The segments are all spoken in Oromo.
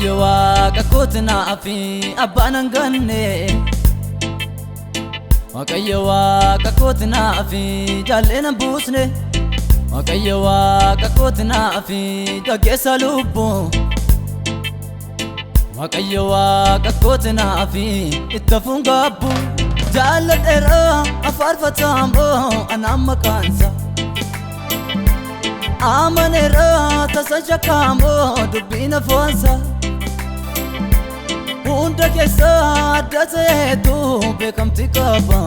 Waaqayyo waaqa kootinaa fi abbaan hanganne Waaqayyo waaqa kootinaa fi jaalleen buusne Waaqayyo waaqa kootinaa fi gaggeessa lubbuu Waaqayyo waaqa kootinaa fi itti hafuun gaabbu jaalladheera afaarfatamoo anaan maqaansa Amaneera tasan shakkamoo dubbiin afoonsa Hunda keessa adda ta'eetu beekamtii qaba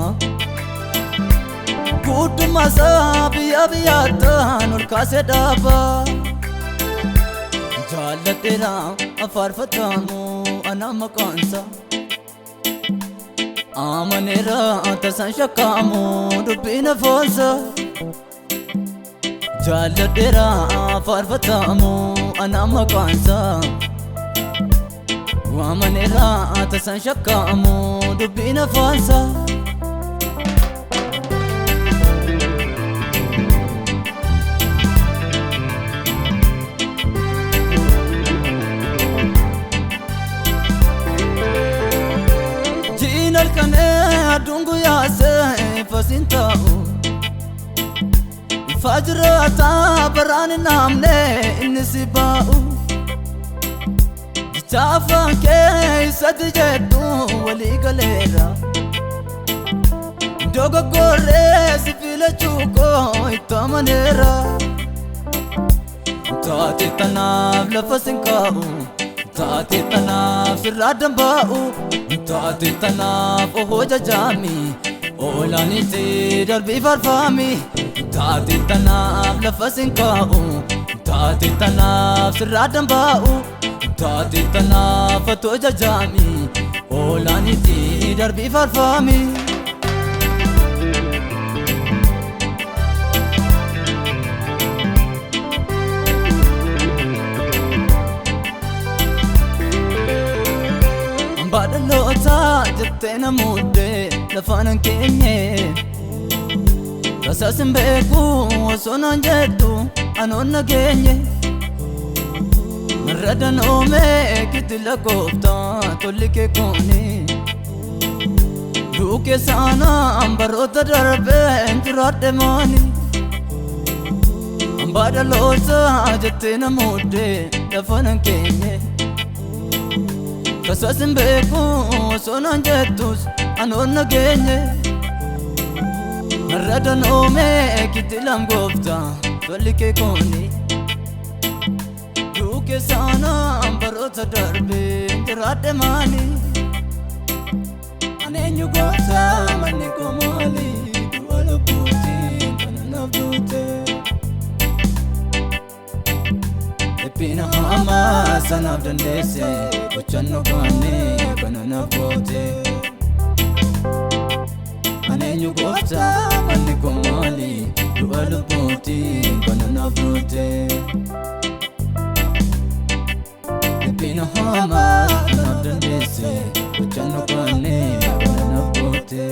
Guddumaasaa biyya biyyattaan ol kaasee dhaaba Jaalladheera afaarfatamoo anaan maqaansa Amaneera tasan shakkamoo dubbiin afoonsa Jaalladheera afaarfatamoo anaan maqaansa Amaneera tasan shakkamoo dubbiin afoonsa Jiin halkanee aduun guyyaasee fasiin ta'u Fajrata barani namne inni si ba'u Jafaan kee isatti jedhu walii galeera Dogoggorree si filachuu koo itti amaneera Taate tanaaf lafa sin kaa'u Taate tanaaf sirraa dambaa'u Taate tanaaf ohoo jajaami Oolaanitti darbii farfaami Taate tanaaf lafa sin kaa'u Taate tanaaf sirraa dambaa'u Taate tanaaf atoo jajaami Oolaanitti darbii farfaami Baadhaloota jettee na muddee lafaan hin keenye Rasaas hin beeku osoo naan jettu anoon nageenye Narra danoomee kitila gooftaa tolli kee kooni Duukee saanaan baroota darbeen jiraadhe maani Baadhaloota jettee na muddee lafaan hin keenye Rasaas hin beeku osoo naan jettus anoon nageenye Narra danoomee kitilaan gooftaa tolli kee kooni Duukee saanaan baroota darbeen jiraadhe maani Ani eenyu gooftaa manni koo maali du'a lubbuutiin kana naaf duute Dhiphina hamaa sanaaf dandeesse Gochannoo kaanii kana naaf goote Ani eenyu gooftaa manni koo maali du'a lubbuutiin kana naaf duute Dhiphina hamaa sanaaf dandeesse Gochannoo kaanii kana naaf goote